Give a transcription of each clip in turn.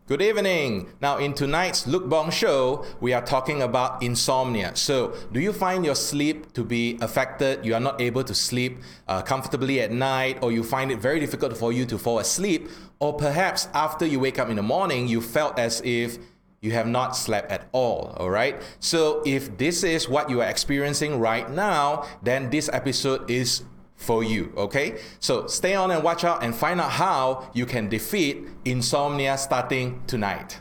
Good evening. Now, in tonight's Luke Bong Show, we are talking about insomnia. So, do you find your sleep to be affected? You are not able to sleep comfortably at night, or you find it very difficult for you to fall asleep, or perhaps after you wake up in the morning, you felt as if you have not slept at all right? So, if this is what you are experiencing right now, then this episode is for you, okay? So stay on and watch out and find out how you can defeat insomnia starting tonight.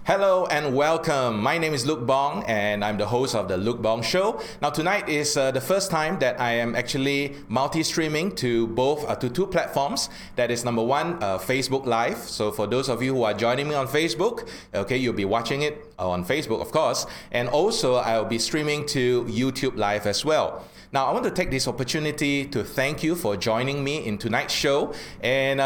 Hello and welcome. My name is Luke Bong and I'm the host of the Luke Bong Show. Now tonight is the first time that I am actually multi-streaming to two platforms. That is number one, Facebook Live. So for those of you who are joining me on Facebook, okay, you'll be watching it on Facebook, of course. And also I'll be streaming to YouTube Live as well. Now, I want to take this opportunity to thank you for joining me in tonight's show. And,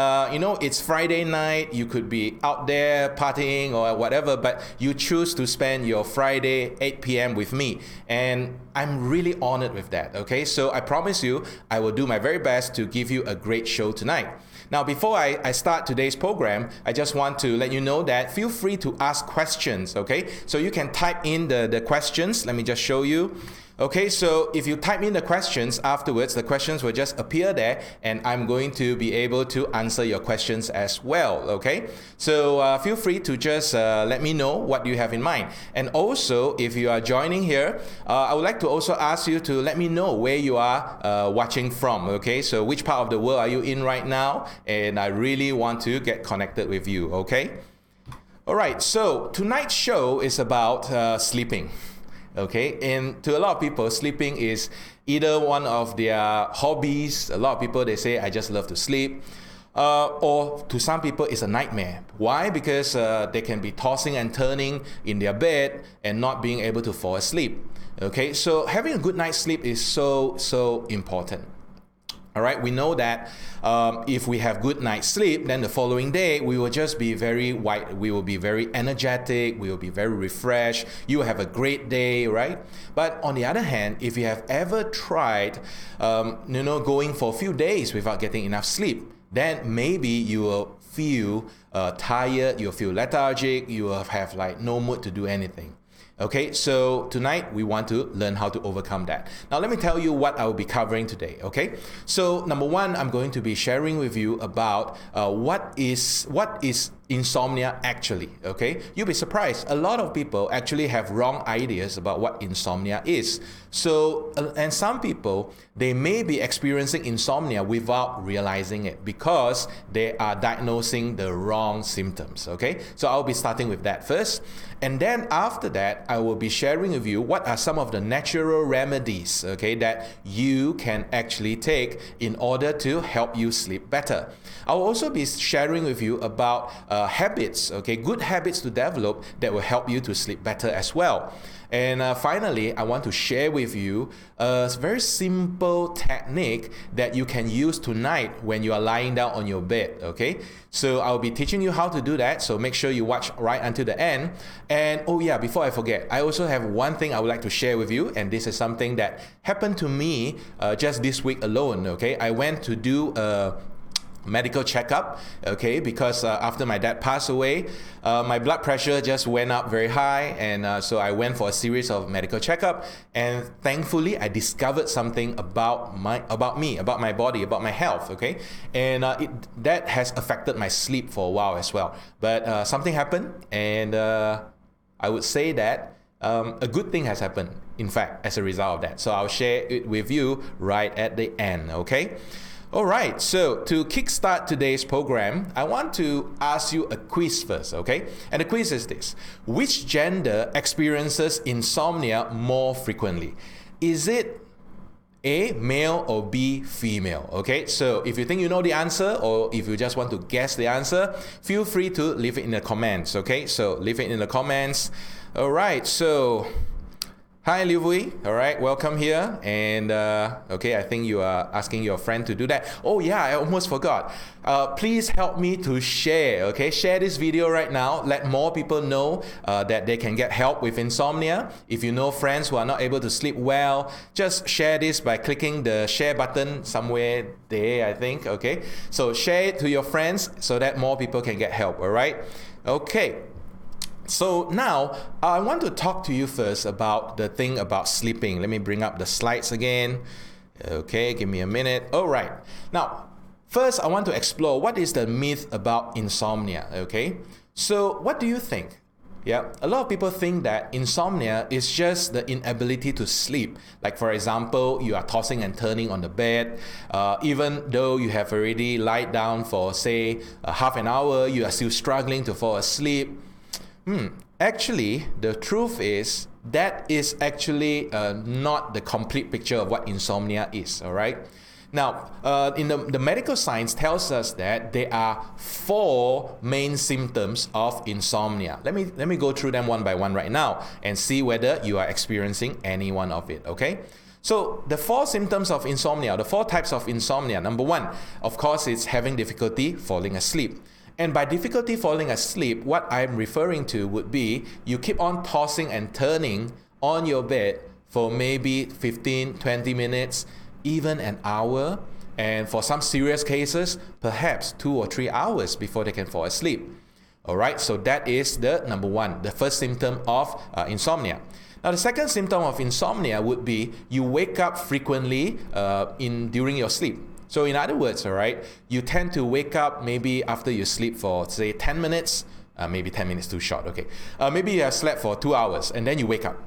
it's Friday night. You could be out there partying or whatever, but you choose to spend your Friday 8 p.m. with me. And I'm really honored with that, okay? So I promise you, I will do my very best to give you a great show tonight. Now, before I start today's program, I just want to let you know that feel free to ask questions, okay? So you can type in the questions. Let me just show you. Okay, so if you type in the questions afterwards, the questions will just appear there and I'm going to be able to answer your questions as well, okay? So feel free to just let me know what you have in mind. And also, if you are joining here, I would like to also ask you to let me know where you are watching from, okay? So which part of the world are you in right now? And I really want to get connected with you, okay? All right, so tonight's show is about sleeping. Okay, and to a lot of people, sleeping is either one of their hobbies. A lot of people, they say, I just love to sleep. Or to some people, it's a nightmare. Why? Because they can be tossing and turning in their bed and not being able to fall asleep. Okay, so having a good night's sleep is so important. All right, we know that if we have good night's sleep, then the following day we will just be very we will be very energetic, we will be very refreshed, you will have a great day, right? But on the other hand, if you have ever tried, going for a few days without getting enough sleep, then maybe you will feel tired, you'll feel lethargic, you will have like no mood to do anything. Okay, so tonight we want to learn how to overcome that. Now let me tell you what I will be covering today, okay? So number one, I'm going to be sharing with you about what is insomnia actually, okay? You'll be surprised. A lot of people actually have wrong ideas about what insomnia is. So, and some people, they may be experiencing insomnia without realizing it because they are diagnosing the wrong symptoms, okay? So I'll be starting with that first. And then after that, I will be sharing with you what are some of the natural remedies, okay, that you can actually take in order to help you sleep better. I'll also be sharing with you about habits, okay, good habits to develop that will help you to sleep better as well. And finally, I want to share with you a very simple technique that you can use tonight when you are lying down on your bed, okay? So I'll be teaching you how to do that, so make sure you watch right until the end. And oh yeah, before I forget, I also have one thing I would like to share with you, and this is something that happened to me just this week alone, okay? I went to do a medical checkup, okay, because after my dad passed away, my blood pressure just went up very high, and so I went for a series of medical checkup, and thankfully I discovered something about my body, about my health, okay, and that has affected my sleep for a while as well. But something happened, and I would say that a good thing has happened, in fact, as a result of that. So I'll share it with you right at the end, okay? All right, so to kickstart today's program, I want to ask you a quiz first, okay? And the quiz is this: which gender experiences insomnia more frequently? Is it A, male, or B, female? Okay, so if you think you know the answer, or if you just want to guess the answer, feel free to leave it in the comments, okay? So leave it in the comments. All right, so Hi, Liu Wei. All right, welcome here. And okay, I think you are asking your friend to do that. Oh yeah, I almost forgot. Please help me to share. Okay, share this video right now. Let more people know that they can get help with insomnia. If you know friends who are not able to sleep well, just share this by clicking the share button somewhere there, I think. Okay, so share it to your friends so that more people can get help. All right. Okay. So now I want to talk to you first about the thing about sleeping. Let me bring up the slides again. Okay, give me a minute. All right. Now, first I want to explore what is the myth about insomnia. Okay. So what do you think? Yeah, a lot of people think that insomnia is just the inability to sleep. Like for example, you are tossing and turning on the bed. Even though you have already lied down for say half an hour, you are still struggling to fall asleep. Actually, the truth is that is actually not the complete picture of what insomnia is, all right? Now, in the medical science tells us that there are 4 main symptoms of insomnia. Let me go through them one by one right now and see whether you are experiencing any one of it, okay? So the 4 symptoms of insomnia, the 4 types of insomnia. Number 1, of course, it's having difficulty falling asleep. And by difficulty falling asleep, what I'm referring to would be you keep on tossing and turning on your bed for maybe 15, 20 minutes, even an hour, and for some serious cases, perhaps 2 or 3 hours before they can fall asleep. All right, so that is the number 1, the first symptom of insomnia. Now, the second symptom of insomnia would be you wake up frequently during your sleep. So in other words, all right, you tend to wake up maybe after you sleep for say 10 minutes, maybe 10 minutes too short, okay. Maybe you have slept for 2 hours and then you wake up.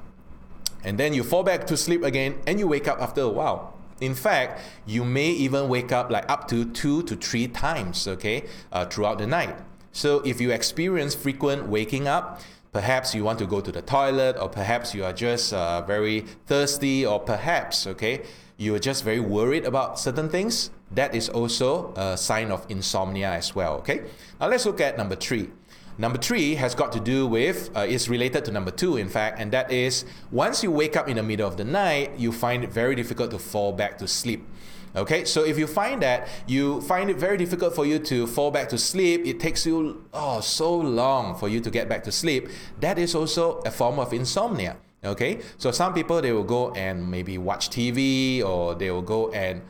And then you fall back to sleep again and you wake up after a while. In fact, you may even wake up like up to 2 to 3 times, okay, throughout the night. So if you experience frequent waking up, perhaps you want to go to the toilet, or perhaps you are just very thirsty, or perhaps, okay, you're just very worried about certain things, that is also a sign of insomnia as well, okay? Now let's look at number 3. Number 3 has got to do with, is related to number 2 in fact, and that is once you wake up in the middle of the night, you find it very difficult to fall back to sleep. Okay, so if you find that you find it very difficult for you to fall back to sleep, it takes you so long for you to get back to sleep, that is also a form of insomnia. Okay, so some people, they will go and maybe watch TV, or they will go and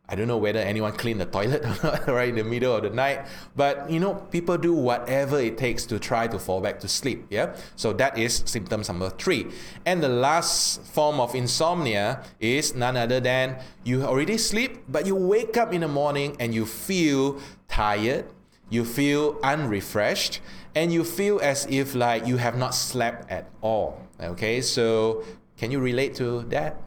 I don't know whether anyone clean the toilet or not right in the middle of the night, but you know, people do whatever it takes to try to fall back to sleep. Yeah, so that is symptom number 3. And the last form of insomnia is none other than you already sleep, but you wake up in the morning and you feel tired, you feel unrefreshed, and you feel as if like you have not slept at all. Okay, so can you relate to that?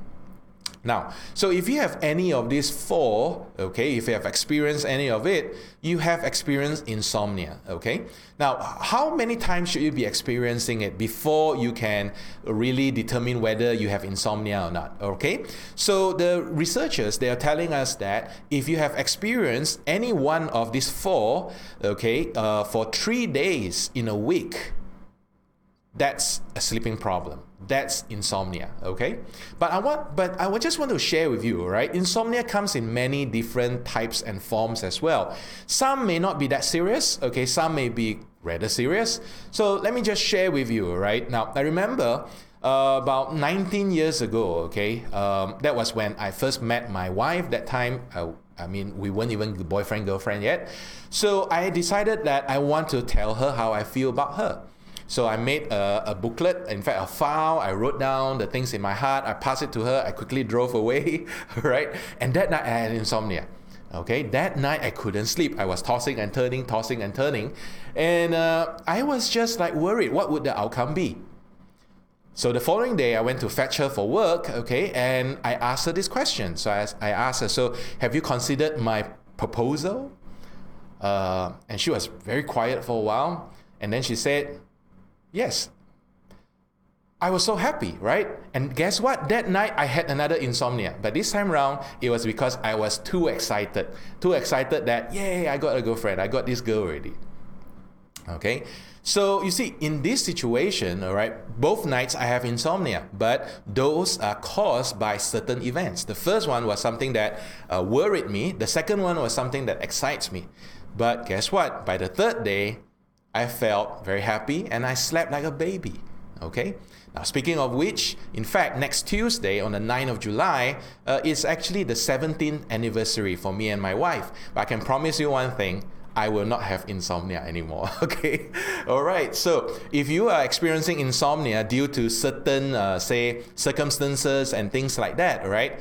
Now, so if you have any of these 4, okay, if you have experienced any of it, you have experienced insomnia, okay? Now, how many times should you be experiencing it before you can really determine whether you have insomnia or not, okay? So the researchers, they are telling us that if you have experienced any one of these 4, okay, for 3 days in a week, that's a sleeping problem. That's insomnia, okay? But I just want to share with you, right? Insomnia comes in many different types and forms as well. Some may not be that serious, okay? Some may be rather serious. So let me just share with you, right? Now, I remember about 19 years ago, okay? That was when I first met my wife. That time, I mean, we weren't even boyfriend, girlfriend yet. So I decided that I want to tell her how I feel about her. So I made a booklet, in fact, a file. I wrote down the things in my heart. I passed it to her. I quickly drove away, right? And that night I had insomnia. Okay, that night I couldn't sleep. I was tossing and turning. And I was just like worried, what would the outcome be? So the following day, I went to fetch her for work, okay? And I asked her this question. So I asked her, so have you considered my proposal? And she was very quiet for a while. And then she said, yes. I was so happy, right? And guess what? That night I had another insomnia. But this time around, it was because I was too excited. Too excited that, yay, I got a girlfriend. I got this girl already. Okay, so you see, in this situation, all right, both nights I have insomnia, but those are caused by certain events. The first one was something that worried me. The second one was something that excites me. But guess what? By the third day, I felt very happy and I slept like a baby. Okay. Now, speaking of which, in fact, next Tuesday on the 9th of July, is actually the 17th anniversary for me and my wife. But I can promise you one thing, I will not have insomnia anymore, okay? All right, so if you are experiencing insomnia due to certain, say, circumstances and things like that, all right,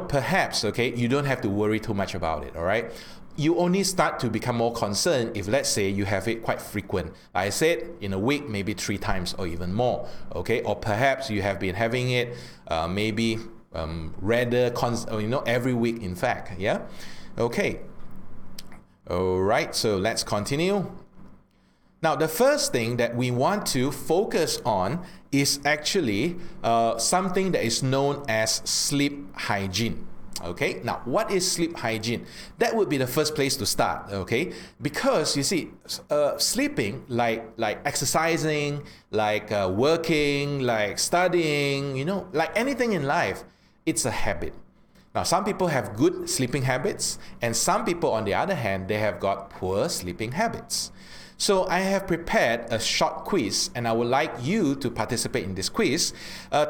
perhaps, okay, you don't have to worry too much about it, all right? You only start to become more concerned if, let's say, you have it quite frequent. Like I said, in a week, maybe 3 times or even more, okay? Or perhaps you have been having it maybe rather, every week, in fact, yeah? Okay. All right, so let's continue. Now, the first thing that we want to focus on is actually something that is known as sleep hygiene. Okay, now what is sleep hygiene? That would be the first place to start, okay? Because you see, sleeping, like exercising, like working, like studying, like anything in life, it's a habit. Now, some people have good sleeping habits, and some people, on the other hand, they have got poor sleeping habits. So I have prepared a short quiz, and I would like you to participate in this quiz.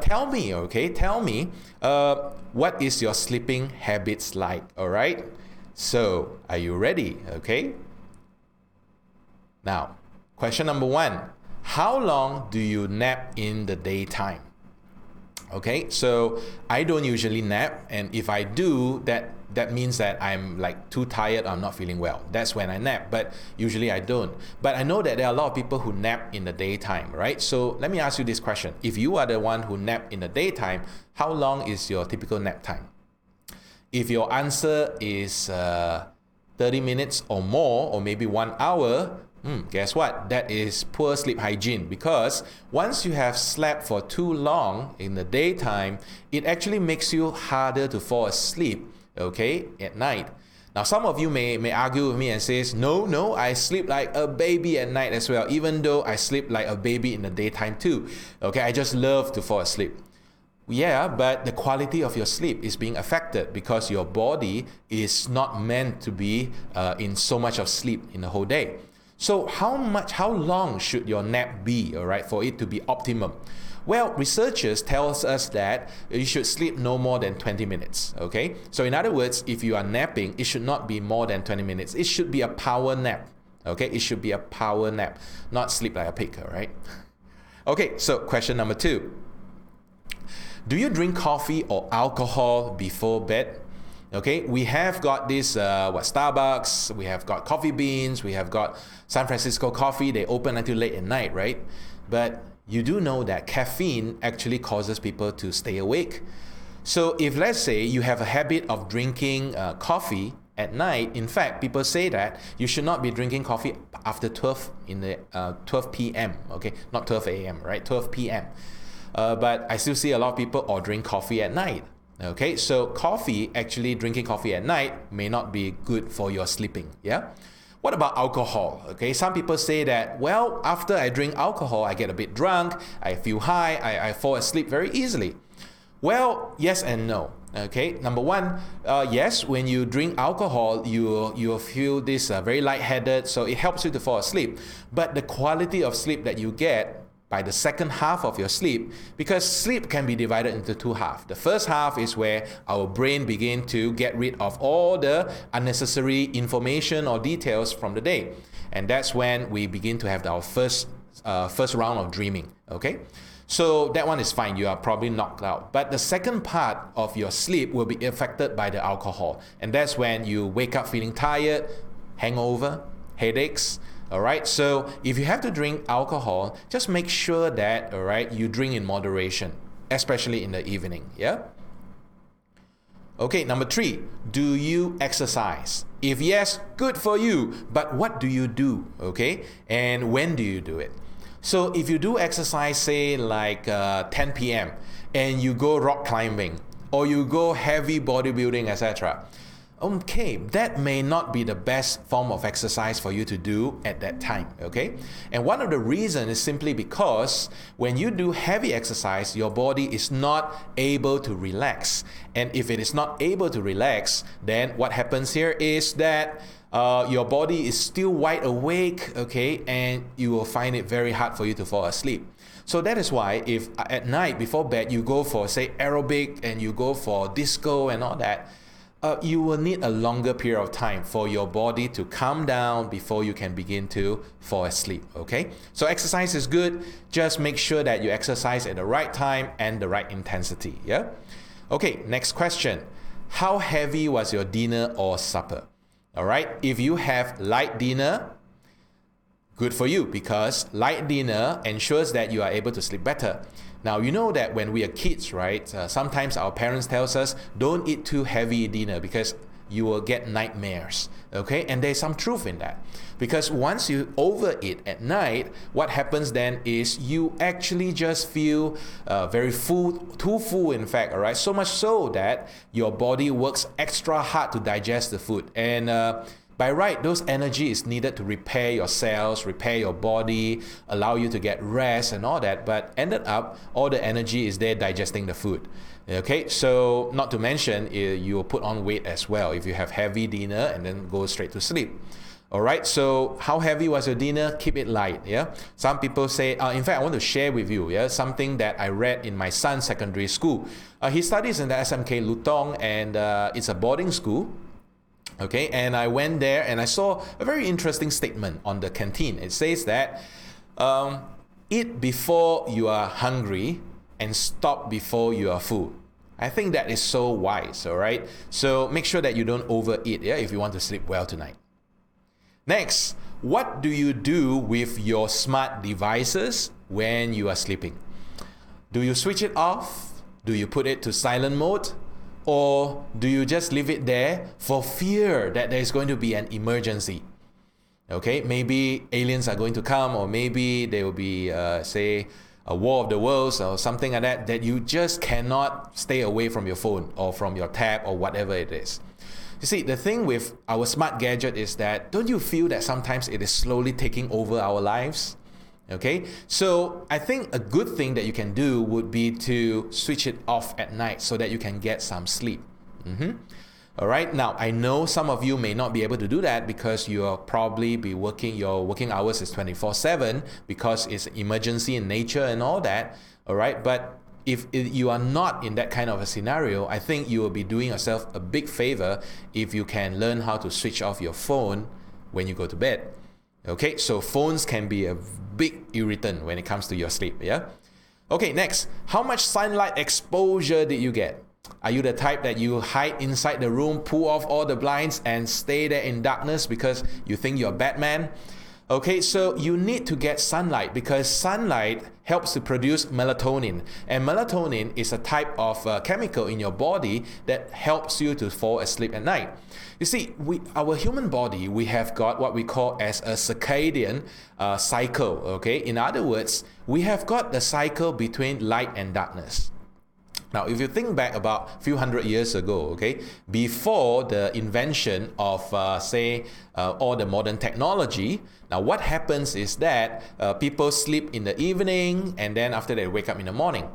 Tell me, what is your sleeping habits like, all right? So, are you ready, okay? Now, question number 1. How long do you nap in the daytime? Okay, so I don't usually nap, and if I do, that means that I'm like too tired, I'm not feeling well. That's when I nap, but usually I don't. But I know that there are a lot of people who nap in the daytime, right? So let me ask you this question. If you are the one who nap in the daytime, how long is your typical nap time? If your answer is 30 minutes or more, or maybe 1 hour, guess what? That is poor sleep hygiene, because once you have slept for too long in the daytime, it actually makes you harder to fall asleep, okay, at night. Now, some of you may argue with me and says, no, I sleep like a baby at night as well, even though I sleep like a baby in the daytime too. Okay, I just love to fall asleep. Yeah, but the quality of your sleep is being affected because your body is not meant to be in so much of sleep in the whole day. So how long should your nap be, all right, for it to be optimum? Well, researchers tell us that you should sleep no more than 20 minutes, okay? So in other words, if you are napping, it should not be more than 20 minutes. It should be a power nap, okay? It should be a power nap, not sleep like a pig, all right? Okay, so question number 2. Do you drink coffee or alcohol before bed? Okay, we have got this, Starbucks, we have got Coffee Beans, we have got San Francisco Coffee, they open until late at night, right? But you do know that caffeine actually causes people to stay awake. So if, let's say, you have a habit of drinking coffee at night, in fact, people say that you should not be drinking coffee after 12 p.m., okay? Not 12 a.m., right? 12 p.m. But I still see a lot of people ordering coffee at night. Okay, so drinking coffee at night may not be good for your sleeping, yeah? What about alcohol? Okay, some people say that, well, after I drink alcohol, I get a bit drunk, I feel high, I fall asleep very easily. Well, yes and no. Okay, number 1, yes, when you drink alcohol, you feel this very lightheaded, so it helps you to fall asleep. But the quality of sleep that you get by the second half of your sleep, because sleep can be divided into 2 halves. The first half is where our brain begins to get rid of all the unnecessary information or details from the day. And that's when we begin to have our first round of dreaming, okay? So that one is fine, you are probably knocked out. But the second part of your sleep will be affected by the alcohol. And that's when you wake up feeling tired, hangover, headaches. All right, so if you have to drink alcohol, just make sure that, all right, you drink in moderation, especially in the evening, yeah? Okay, number 3, do you exercise? If yes, good for you, but what do you do, okay? And when do you do it? So if you do exercise, say like 10 p.m. and you go rock climbing or you go heavy bodybuilding, etc., Okay, that may not be the best form of exercise for you to do at that time, okay? And one of the reasons is simply because when you do heavy exercise, your body is not able to relax. And if it is not able to relax, then what happens here is that your body is still wide awake, okay? And you will find it very hard for you to fall asleep. So that is why if at night before bed you go for, say, aerobic and you go for disco and all that, you will need a longer period of time for your body to calm down before you can begin to fall asleep, okay? So exercise is good, just make sure that you exercise at the right time and the right intensity, yeah? Okay, next question. How heavy was your dinner or supper? All right, if you have light dinner, good for you, because light dinner ensures that you are able to sleep better. Now, you know that when we are kids, right, sometimes our parents tell us, don't eat too heavy dinner because you will get nightmares, okay? And there's some truth in that. Because once you overeat at night, what happens then is you actually just feel very full, too full in fact, all right? So much so that your body works extra hard to digest the food. And by right, those energy is needed to repair your cells, repair your body, allow you to get rest and all that. But ended up, all the energy is there digesting the food. Okay, so not to mention, you will put on weight as well if you have heavy dinner and then go straight to sleep. All right, so how heavy was your dinner? Keep it light, yeah? Some people say, in fact, I want to share with you, yeah, something that I read in my son's secondary school. He studies in the SMK Lutong, and it's a boarding school. Okay, and I went there and I saw a very interesting statement on the canteen. It says that eat before you are hungry and stop before you are full. I think that is so wise, all right? So make sure that you don't overeat, yeah, if you want to sleep well tonight. Next, what do you do with your smart devices when you are sleeping? Do you switch it off? Do you put it to silent mode? Or do you just leave it there for fear that there's going to be an emergency? Okay, maybe aliens are going to come, or maybe there will be, say, a war of the worlds or something like that, that you just cannot stay away from your phone or from your tab or whatever it is. You see, the thing with our smart gadget is that, don't you feel that sometimes it is slowly taking over our lives? Okay, so I think a good thing that you can do would be to switch it off at night so that you can get some sleep. All right, now I know some of you may not be able to do that because you'll probably be working, your working hours is 24/7 because it's emergency in nature and all that. All right, but if you are not in that kind of a scenario, I think you will be doing yourself a big favor if you can learn how to switch off your phone when you go to bed. Okay, so phones can be a big irritant when it comes to your sleep, yeah? Okay, next, how much sunlight exposure did you get? Are you the type that you hide inside the room, pull off all the blinds and stay there in darkness because you think you're Batman? Okay, so you need to get sunlight because sunlight helps to produce melatonin. And melatonin is a type of chemical in your body that helps you to fall asleep at night. You see, our human body, we have got what we call as a circadian cycle, okay? In other words, we have got the cycle between light and darkness. Now, if you think back about a few hundred years ago, okay, before the invention of, say, all the modern technology, now what happens is that people sleep in the evening and then after they wake up in the morning.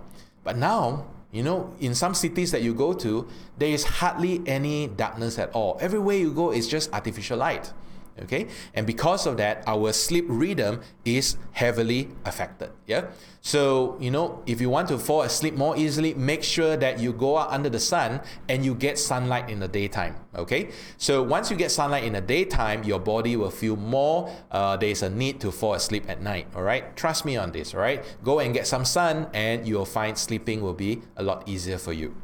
But now, you know, in some cities that you go to, there is hardly any darkness at all. Everywhere you go is just artificial light. Okay, and because of that, our sleep rhythm is heavily affected. Yeah, so you know, if you want to fall asleep more easily, make sure that you go out under the sun and you get sunlight in the daytime. Okay, so once you get sunlight in the daytime, your body will feel more. There's a need to fall asleep at night. All right, trust me on this. All right, go and get some sun, and you'll find sleeping will be a lot easier for you.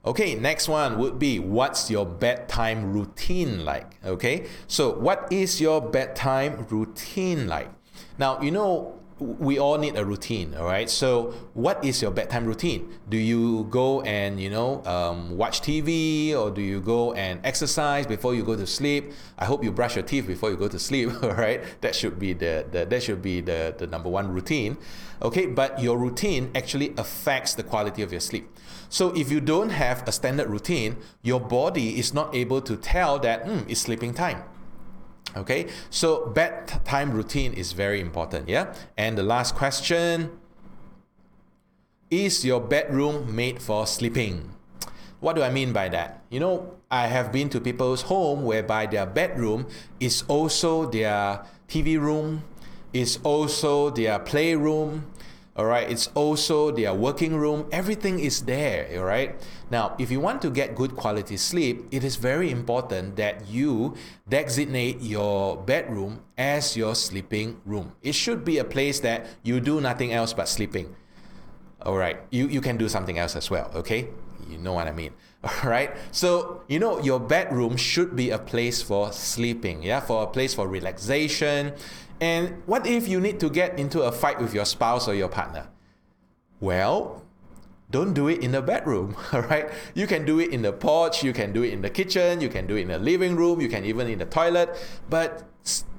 Okay, next one would be, what's your bedtime routine like? Okay, so what is your bedtime routine like? Now, you know, we all need a routine, all right? So what is your bedtime routine? Do you go and, watch TV, or do you go and exercise before you go to sleep? I hope you brush your teeth before you go to sleep, all right? That should be the number one routine, okay? But your routine actually affects the quality of your sleep. So if you don't have a standard routine, your body is not able to tell that it's sleeping time. Okay, so bedtime routine is very important, yeah? And the last question, is your bedroom made for sleeping? What do I mean by that? I have been to people's home whereby their bedroom is also their TV room, is also their playroom, all right, it's also their working room. Everything is there, all right? Now, if you want to get good quality sleep, it is very important that you designate your bedroom as your sleeping room. It should be a place that you do nothing else but sleeping. All right, you can do something else as well, okay? You know what I mean. All right, so your bedroom should be a place for sleeping, yeah, for a place for relaxation. And what if you need to get into a fight with your spouse or your partner? Well, don't do it in the bedroom, all right? You can do it in the porch, you can do it in the kitchen, you can do it in the living room, you can even in the toilet, but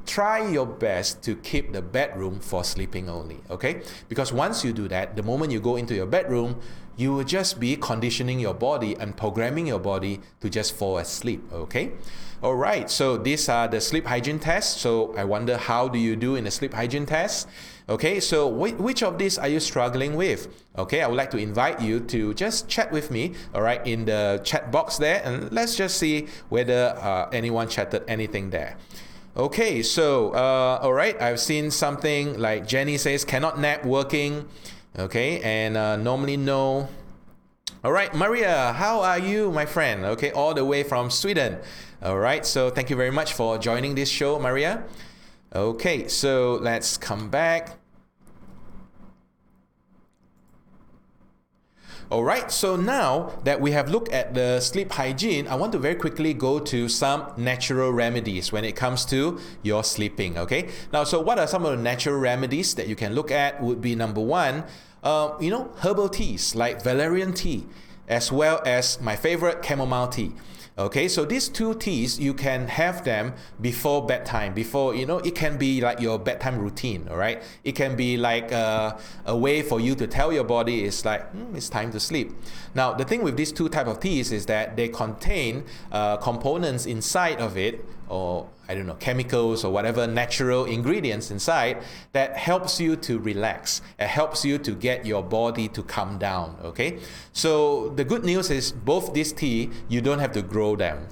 try your best to keep the bedroom for sleeping only, okay? Because once you do that, the moment you go into your bedroom, you will just be conditioning your body and programming your body to just fall asleep, okay? All right, so these are the sleep hygiene tests. So I wonder, how do you do in the sleep hygiene test? Okay, so which of these are you struggling with? Okay, I would like to invite you to just chat with me, all right, in the chat box there, and let's just see whether anyone chatted anything there. Okay, so, all right, I've seen something like Jenny says, cannot nap working, okay, and normally no. All right, Maria, how are you, my friend? Okay, all the way from Sweden. All right, so thank you very much for joining this show, Maria. Okay, so let's come back. All right, so now that we have looked at the sleep hygiene, I want to very quickly go to some natural remedies when it comes to your sleeping, okay? Now, so what are some of the natural remedies that you can look at? Would be number one, herbal teas like valerian tea, as well as my favorite, chamomile tea. Okay, so these two teas, you can have them before bedtime, it can be like your bedtime routine, all right? It can be like a way for you to tell your body it's like, it's time to sleep. Now, the thing with these two type of teas is that they contain components inside of it, or I don't know, chemicals or whatever natural ingredients inside that helps you to relax. It helps you to get your body to calm down, okay? So the good news is both these tea, you don't have to grow them.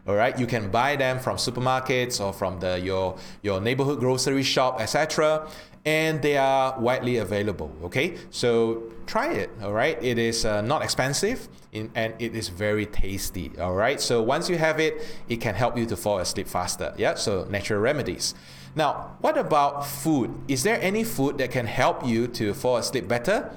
All right, you can buy them from supermarkets or from your neighborhood grocery shop, etc. And they are widely available, okay? So try it, all right? It is not expensive and it is very tasty, all right? So once you have it, it can help you to fall asleep faster, yeah? So natural remedies. Now, what about food? Is there any food that can help you to fall asleep better?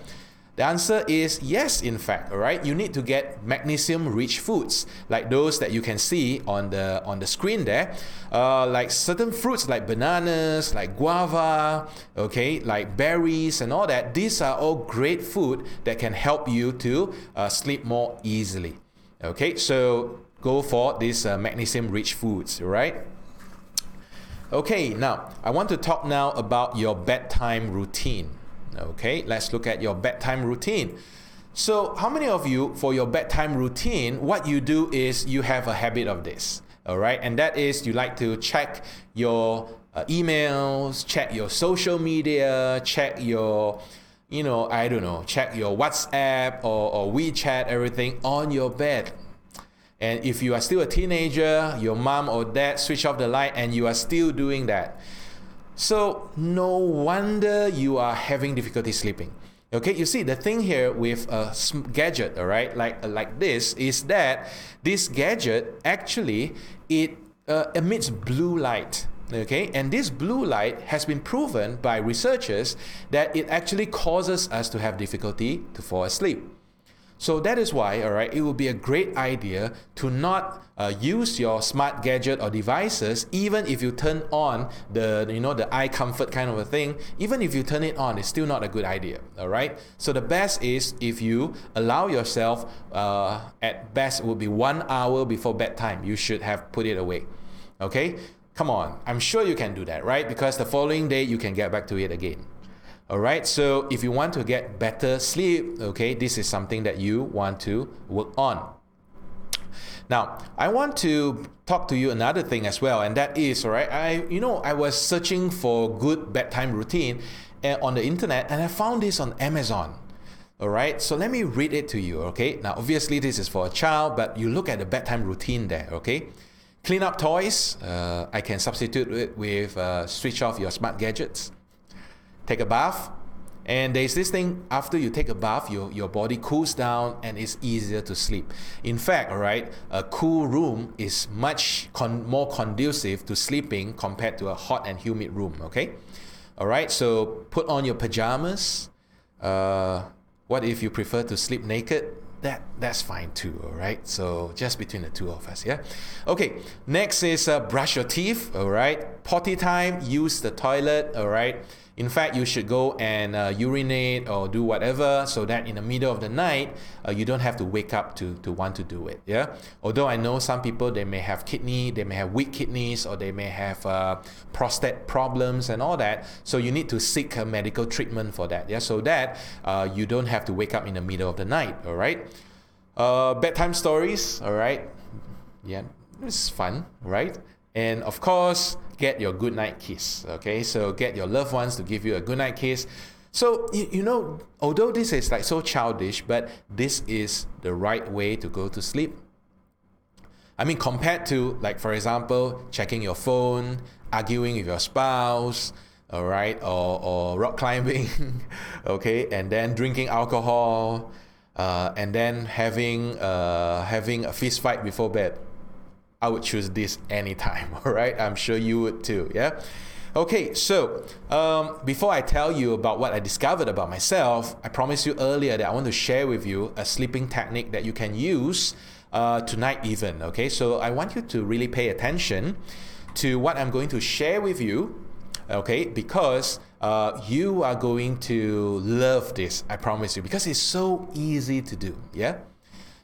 The answer is yes, in fact, all right? You need to get magnesium-rich foods, like those that you can see on the screen there, like certain fruits like bananas, like guava, okay, like berries and all that. These are all great food that can help you to sleep more easily, okay? So go for these magnesium-rich foods, all right? Okay, now, I want to talk now about your bedtime routine. Okay, let's look at your bedtime routine. So how many of you, for your bedtime routine, what you do is you have a habit of this, all right? And that is you like to check your emails, check your social media, check your, check your WhatsApp or WeChat, everything on your bed. And if you are still a teenager, your mom or dad switch off the light and you are still doing that. So no wonder you are having difficulty sleeping. Okay, you see the thing here with a gadget, all right, like this, is that this gadget actually it emits blue light. Okay, and this blue light has been proven by researchers that it actually causes us to have difficulty to fall asleep. So that is why, all right, it would be a great idea to not use your smart gadget or devices, even if you turn on the eye comfort kind of a thing. Even if you turn it on, it's still not a good idea, all right? So the best is if you allow yourself, at best, it would be 1 hour before bedtime, you should have put it away, okay? Come on, I'm sure you can do that, right? Because the following day, you can get back to it again. All right, so if you want to get better sleep, okay, this is something that you want to work on. Now, I want to talk to you another thing as well, and that is, all right, I was searching for good bedtime routine on the internet, and I found this on Amazon. All right, so let me read it to you, okay? Now, obviously, this is for a child, but you look at the bedtime routine there, okay? Clean up toys. I can substitute it with switch off your smart gadgets. Take a bath, and there's this thing, after you take a bath, your body cools down and it's easier to sleep. In fact, all right, a cool room is much more conducive to sleeping compared to a hot and humid room, okay? All right, so put on your pajamas. What if you prefer to sleep naked? That's fine too, all right? So just between the two of us, yeah? Okay, next is brush your teeth, all right? Potty time, use the toilet, all right? In fact, you should go and urinate or do whatever so that in the middle of the night, you don't have to wake up to want to do it, yeah? Although I know some people, they may have weak kidneys, or they may have prostate problems and all that. So you need to seek a medical treatment for that, yeah? So that you don't have to wake up in the middle of the night, all right? Bedtime stories, all right? Yeah, it's fun, right? And of course, get your goodnight kiss, okay? So get your loved ones to give you a goodnight kiss. So, although this is like so childish, but this is the right way to go to sleep. I mean, compared to, like, for example, checking your phone, arguing with your spouse, all right, or rock climbing, okay, and then drinking alcohol, and then having a fist fight before bed. I would choose this anytime, all right? I'm sure you would too, yeah? Okay, so before I tell you about what I discovered about myself, I promised you earlier that I want to share with you a sleeping technique that you can use tonight even, okay? So I want you to really pay attention to what I'm going to share with you, okay? Because you are going to love this, I promise you, because it's so easy to do, yeah?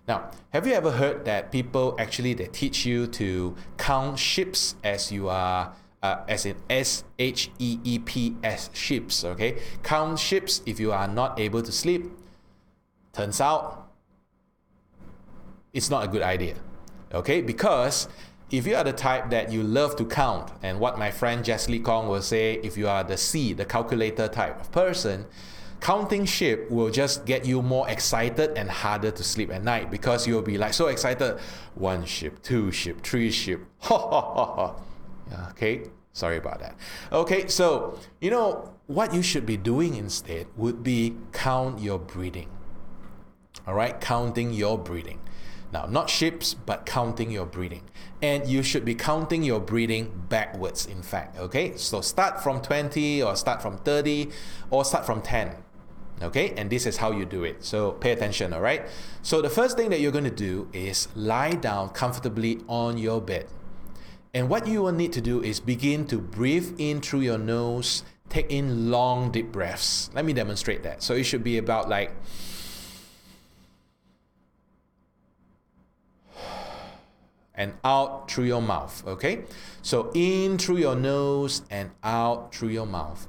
Now, have you ever heard that people actually, they teach you to count sheeps as you are, as in SHEEPS, sheeps, okay? Count sheeps if you are not able to sleep. Turns out, it's not a good idea, okay? Because if you are the type that you love to count, and what my friend Jeslie Kong will say, if you are the C, the calculator type of person, counting sheep will just get you more excited and harder to sleep at night, because you'll be like so excited. 1 sheep, 2 sheep, 3 sheep. Ha ha ha ha. Okay, sorry about that. Okay, so what you should be doing instead would be count your breathing. All right, counting your breathing. Now, not sheeps, but counting your breathing. And you should be counting your breathing backwards, in fact, okay? So start from 20, or start from 30, or start from 10. Okay, and this is how you do it. So pay attention, all right? So the first thing that you're going to do is lie down comfortably on your bed. And what you will need to do is begin to breathe in through your nose, take in long, deep breaths. Let me demonstrate that. So it should be about like, and out through your mouth, okay? So in through your nose and out through your mouth.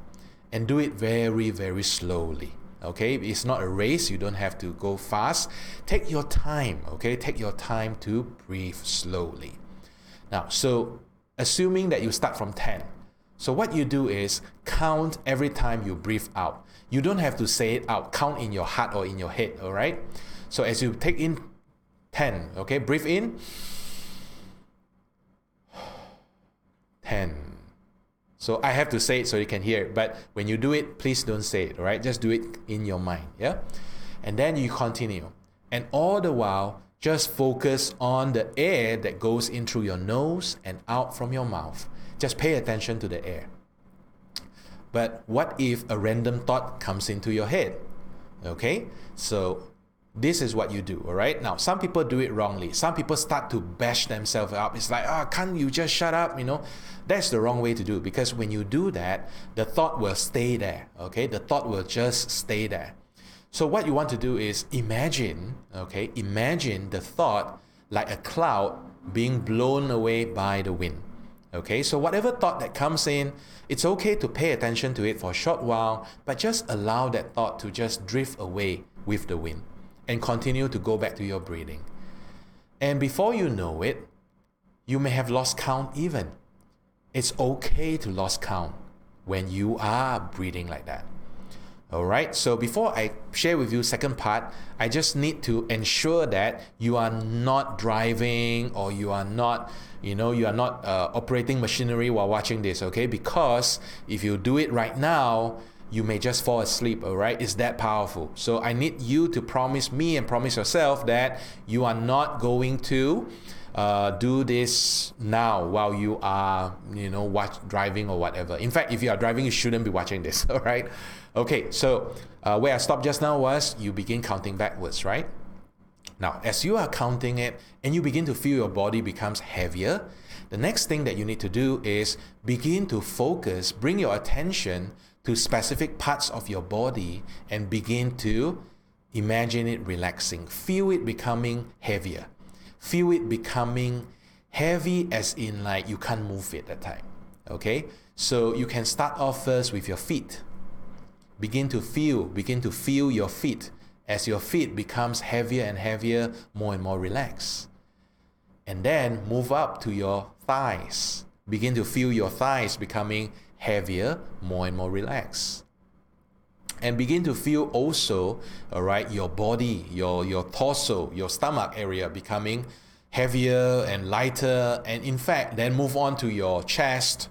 And do it very, very slowly. Okay, it's not a race. You don't have to go fast. Take your time, okay? Take your time to breathe slowly. Now, so assuming that you start from 10. So what you do is count every time you breathe out. You don't have to say it out. Count in your heart or in your head, all right? So as you take in 10, okay? Breathe in. 10. So I have to say it so you can hear it, but when you do it, please don't say it, all right? Just do it in your mind, yeah? And then you continue. And all the while, just focus on the air that goes in through your nose and out from your mouth. Just pay attention to the air. But what if a random thought comes into your head? Okay? So this is what you do, all right? Now, some people do it wrongly. Some people start to bash themselves up. It's like, can't you just shut up, That's the wrong way to do, because when you do that, the thought will stay there, okay? The thought will just stay there. So what you want to do is imagine the thought like a cloud being blown away by the wind, okay? So whatever thought that comes in, it's okay to pay attention to it for a short while, but just allow that thought to just drift away with the wind and continue to go back to your breathing. And before you know it, you may have lost count even. It's okay to lose count when you are breathing like that. All right, so before I share with you second part, I just need to ensure that you are not driving, or you are not, operating machinery while watching this, okay? Because if you do it right now, you may just fall asleep, all right? It's that powerful. So I need you to promise me and promise yourself that you are not going to do this now while you are, driving or whatever. In fact, if you are driving, you shouldn't be watching this, all right? Okay, so where I stopped just now was you begin counting backwards, right? Now, as you are counting it and you begin to feel your body becomes heavier, the next thing that you need to do is begin to focus, bring your attention to specific parts of your body and begin to imagine it relaxing. Feel it becoming heavier. Feel it becoming heavy as in like you can't move it at that time, okay? So you can start off first with your feet. Begin to feel your feet. As your feet becomes heavier and heavier, more and more relaxed. And then move up to your thighs. Begin to feel your thighs becoming heavier, more and more relaxed. And begin to feel also, all right, your body, your torso, your stomach area becoming heavier and lighter. And in fact, then move on to your chest,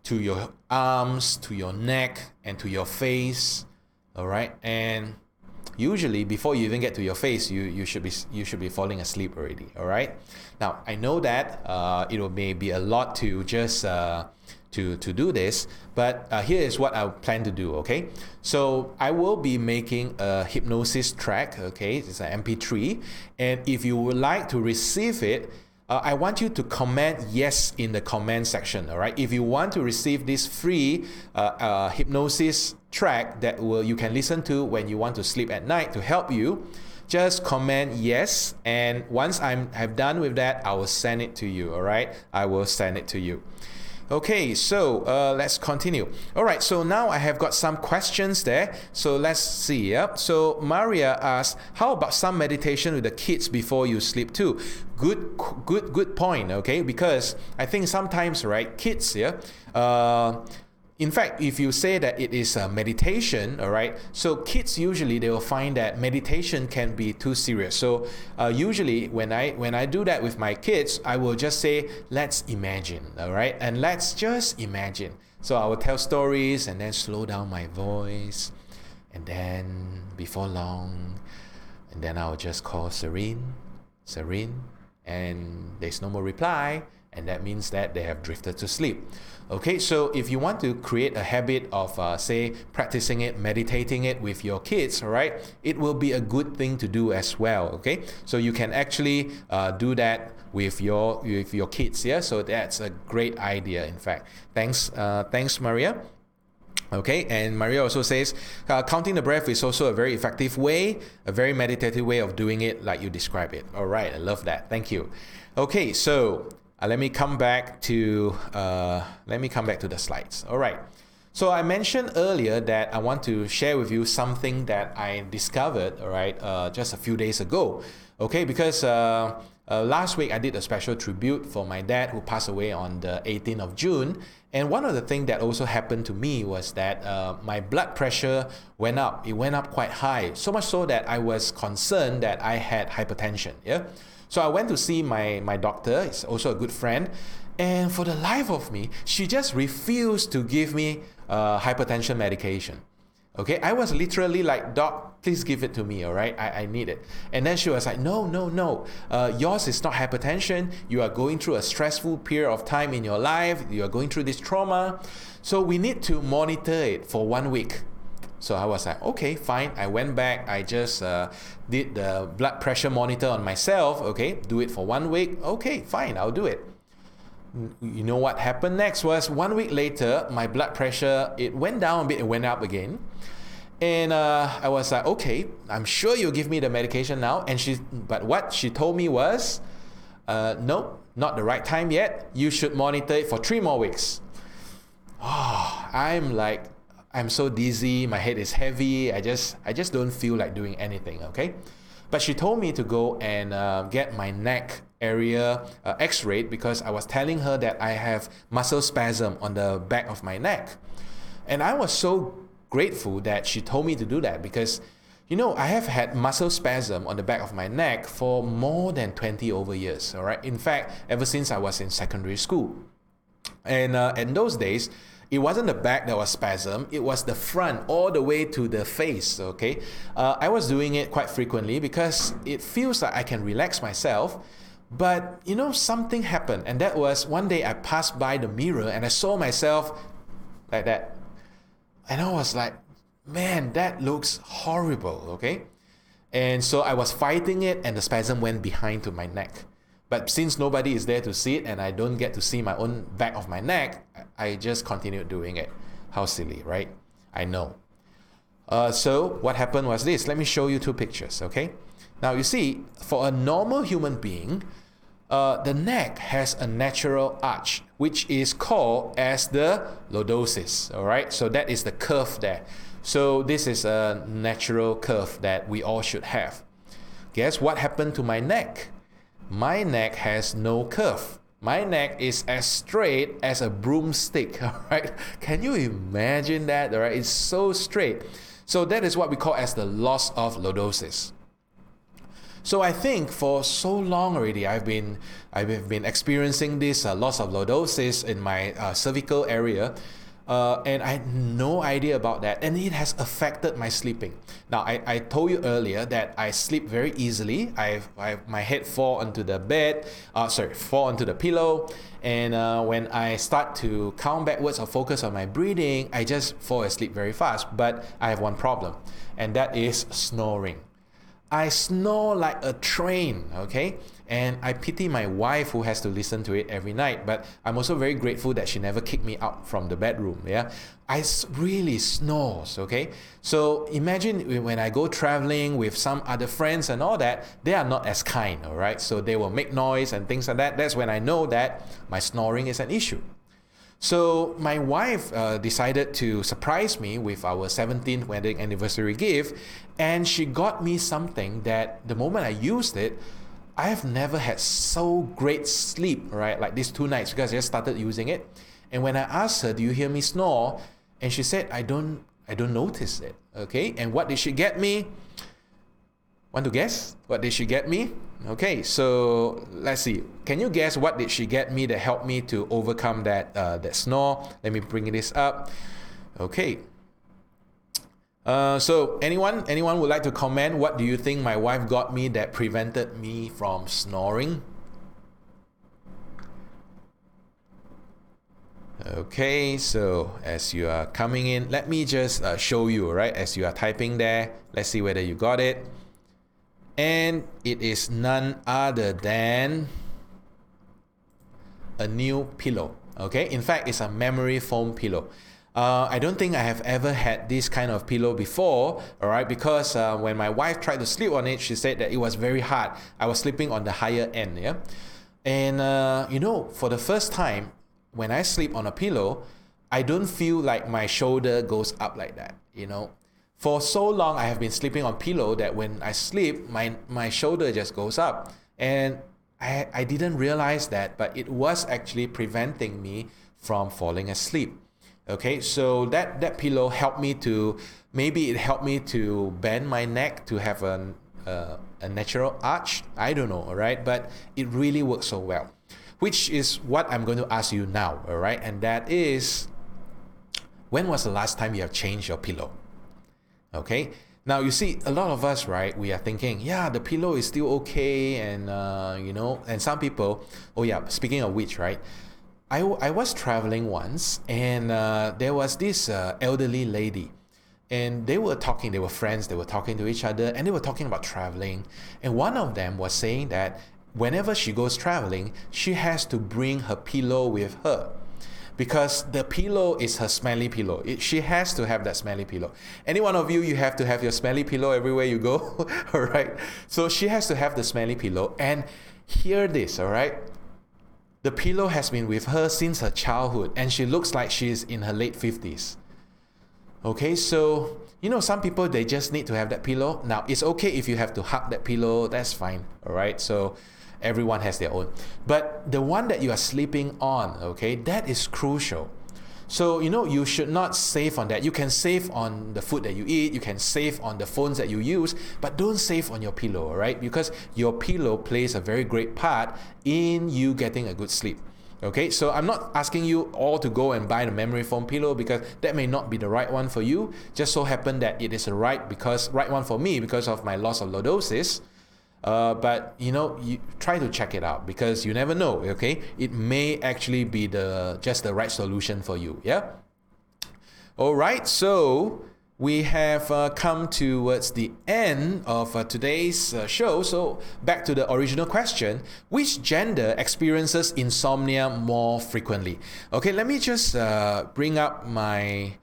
to your arms, to your neck, and to your face, all right? And usually, before you even get to your face, you should be falling asleep already, all right? Now, I know that it may be a lot to just to do this, but here is what I plan to do, okay? So I will be making a hypnosis track, okay? It's an MP3, and if you would like to receive it, I want you to comment yes in the comment section, all right? If you want to receive this free hypnosis track that you can listen to when you want to sleep at night to help you, just comment yes, and once I'm done with that, I will send it to you, all right? I will send it to you. Okay, so let's continue. All right, so now I have got some questions there. So let's see. Yeah. So Maria asked, how about some meditation with the kids before you sleep too? Good point. Okay, because I think sometimes, right, kids, in fact, if you say that it is a meditation, all right, so kids usually they will find that meditation can be too serious. So usually when I do that with my kids, I will just say, let's imagine, all right, and let's just imagine. So I will tell stories and then slow down my voice, and then before long, and then I will just call Serene, and there's no more reply, and that means that they have drifted to sleep. Okay, so if you want to create a habit of, say, practicing it, meditating it with your kids, all right, it will be a good thing to do as well, okay? So you can actually do that with your kids, yeah? So that's a great idea, in fact. Thanks, Maria. Okay, and Maria also says, counting the breath is also a very effective way, a very meditative way of doing it like you describe it. All right, I love that. Thank you. Okay, so let me come back to the slides. All right. So I mentioned earlier that I want to share with you something that I discovered, all right, just a few days ago. Okay, because last week I did a special tribute for my dad who passed away on the 18th of June. And one of the things that also happened to me was that my blood pressure went up. It went up quite high, so much so that I was concerned that I had hypertension. Yeah. So I went to see my doctor, he's also a good friend, and for the life of me, she just refused to give me hypertension medication. Okay, I was literally like, Doc, please give it to me, all right? I need it. And then she was like, no, yours is not hypertension. You are going through a stressful period of time in your life. You are going through this trauma. So we need to monitor it for 1 week. So I was like, okay, fine. I went back. I just did the blood pressure monitor on myself. Okay, do it for 1 week. Okay, fine, I'll do it. You know what happened next was 1 week later, my blood pressure, it went down a bit, it went up again. And I was like, okay, I'm sure you'll give me the medication now. But what she told me was, no, not the right time yet. You should monitor it for 3 more weeks. Oh, I'm so dizzy. My head is heavy. I just don't feel like doing anything. Okay, but she told me to go and get my neck area x-rayed because I was telling her that I have muscle spasm on the back of my neck. And I was so grateful that she told me to do that because, you know, I have had muscle spasm on the back of my neck for more than 20 over years, all right? In fact, ever since I was in secondary school. And in those days, it wasn't the back that was spasm, it was the front all the way to the face, okay? I was doing it quite frequently because it feels like I can relax myself. But, you know, something happened, and that was one day I passed by the mirror and I saw myself like that. And I was like, man, that looks horrible, okay? And so I was fighting it and the spasm went behind to my neck. But since nobody is there to see it and I don't get to see my own back of my neck, I just continued doing it. How silly, right? I know. So what happened was this. Let me show you 2 pictures, okay? Now you see, for a normal human being, the neck has a natural arch, which is called as the lordosis, all right? So that is the curve there. So this is a natural curve that we all should have. Guess what happened to my neck? My neck has no curve. My neck is as straight as a broomstick, all right? Can you imagine that, all right? It's so straight. So that is what we call as the loss of lordosis. So I think for so long already, I've been experiencing this loss of lordosis in my cervical area, and I had no idea about that, and it has affected my sleeping. Now I told you earlier that I sleep very easily. My head fall onto the pillow, and when I start to count backwards or focus on my breathing, I just fall asleep very fast. But I have one problem, and that is snoring. I snore like a train, okay? And I pity my wife who has to listen to it every night, but I'm also very grateful that she never kicked me out from the bedroom, yeah? I really snores, okay? So imagine when I go traveling with some other friends and all that, they are not as kind, all right? So they will make noise and things like that. That's when I know that my snoring is an issue. So my wife decided to surprise me with our 17th wedding anniversary gift, and she got me something that the moment I used it, I have never had so great sleep, right? Like these 2 nights, because I just started using it. And when I asked her, do you hear me snore? And she said, I don't notice it, okay? And what did she get me? Want to guess? What did she get me? Okay, so let's see. Can you guess what did she get me that helped me to overcome that snore? Let me bring this up. Okay. So anyone would like to comment? What do you think my wife got me that prevented me from snoring? Okay, so as you are coming in, let me just show you, right? As you are typing there, let's see whether you got it. And it is none other than a new pillow, okay? In fact, it's a memory foam pillow. I don't think I have ever had this kind of pillow before, all right? Because when my wife tried to sleep on it, she said that it was very hard. I was sleeping on the higher end, yeah? And, you know, for the first time, when I sleep on a pillow, I don't feel like my shoulder goes up like that, you know? For so long, I have been sleeping on pillow that when I sleep, my shoulder just goes up. And I didn't realize that, but it was actually preventing me from falling asleep. Okay, so that pillow helped me to, maybe it helped me to bend my neck to have a natural arch. I don't know, all right? But it really works so well, which is what I'm going to ask you now, all right? And that is, when was the last time you have changed your pillow? Okay, now you see, a lot of us, right, we are thinking, yeah, the pillow is still okay, and you know, and some people, oh yeah, speaking of which, right, I was traveling once, and there was this elderly lady, and they were talking, they were friends, they were talking to each other, and they were talking about traveling. And one of them was saying that whenever she goes traveling, she has to bring her pillow with her, because the pillow is her smelly pillow. She has to have that smelly pillow. Any one of you have to have your smelly pillow everywhere you go, all right? So she has to have the smelly pillow. And hear this, all right? The pillow has been with her since her childhood, and she looks like she's in her late 50s. Okay, so, some people, they just need to have that pillow. Now, it's okay if you have to hug that pillow, that's fine, all right? So everyone has their own. But the one that you are sleeping on, okay, that is crucial. So, you should not save on that. You can save on the food that you eat, you can save on the phones that you use, but don't save on your pillow, all right? Because your pillow plays a very great part in you getting a good sleep. Okay, so I'm not asking you all to go and buy the memory foam pillow, because that may not be the right one for you. Just so happen that it is the right one for me because of my loss of lordosis. But you try to check it out, because you never know. Okay, it may actually be just the right solution for you. Yeah. All right. So we have come towards the end of today's show. So back to the original question: which gender experiences insomnia more frequently? Okay, let me just bring up my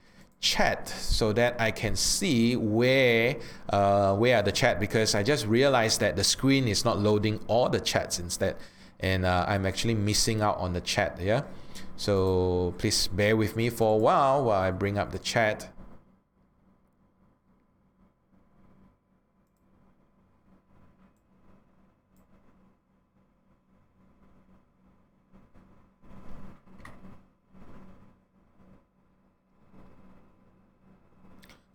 chat so that I can see where are the chat, because I just realized that the screen is not loading all the chats instead, and I'm actually missing out on the chat. Yeah, so please bear with me for a while I bring up the chat.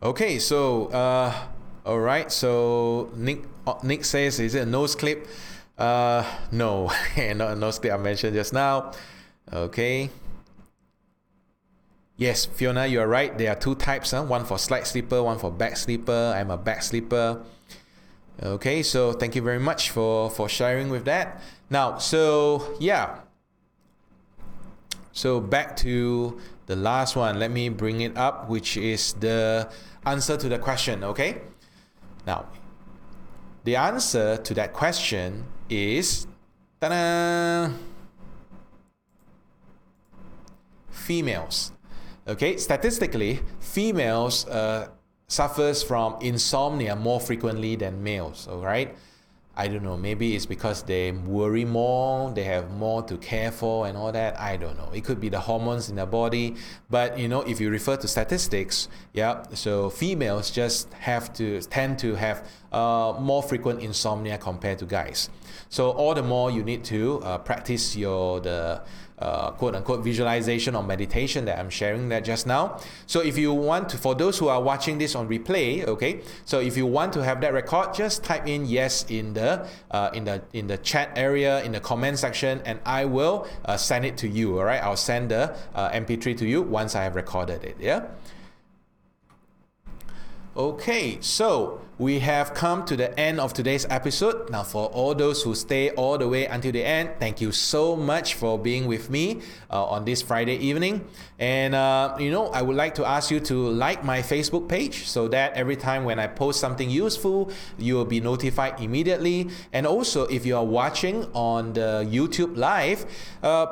Okay, so all right. So Nick says, is it a nose clip? No, not a nose clip I mentioned just now. Okay. Yes, Fiona, you are right. There are two types. One for slight sleeper, one for back sleeper. I'm a back sleeper. Okay, so thank you very much for sharing with that. Now, so yeah. So back to the last one. Let me bring it up, which is the answer to the question, okay? Now, the answer to that question is ta-da, females. Okay, statistically, females suffers from insomnia more frequently than males, all right? I don't know, maybe it's because they worry more, they have more to care for and all that. I don't know. It could be the hormones in their body. But, if you refer to statistics, yeah, so females just tend to have more frequent insomnia compared to guys. So all the more you need to practice the quote-unquote visualization or meditation that I'm sharing that just now. So if you want to, for those who are watching this on replay, okay, so if you want to have that record, just type in yes in the chat area, in the comment section, and I will send it to you. All right, I'll send the MP3 to you once I have recorded it. Yeah. Okay, so we have come to the end of today's episode. Now, for all those who stay all the way until the end, thank you so much for being with me on this Friday evening. And, I would like to ask you to like my Facebook page so that every time when I post something useful, you will be notified immediately. And also, if you are watching on the YouTube live,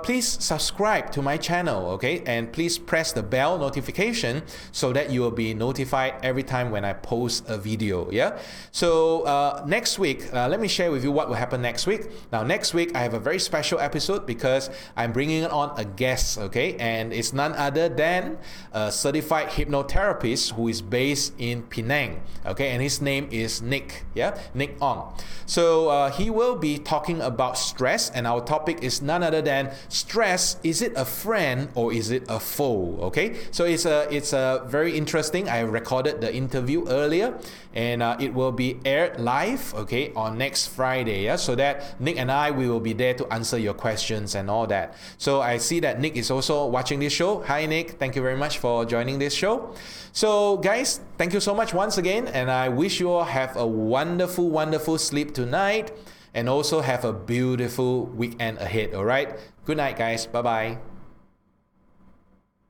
please subscribe to my channel, okay? And please press the bell notification so that you will be notified every time when I post a video. Yeah. So next week, let me share with you what will happen next week. Now, next week I have a very special episode because I'm bringing on a guest. Okay, and it's none other than a certified hypnotherapist who is based in Penang. Okay, and his name is Nick. Yeah, Nick Ong. So he will be talking about stress, and our topic is none other than stress. Is it a friend or is it a foe? Okay, so it's a very interesting. I recorded the interview earlier, and it will be aired live, okay, on next Friday. Yeah, so that Nick and we will be there to answer your questions and all that. So I see that Nick is also watching this show. Hi, Nick. Thank you very much for joining this show. So guys, thank you so much once again, and I wish you all have a wonderful, wonderful sleep tonight, and also have a beautiful weekend ahead. All right. Good night, guys. Bye bye.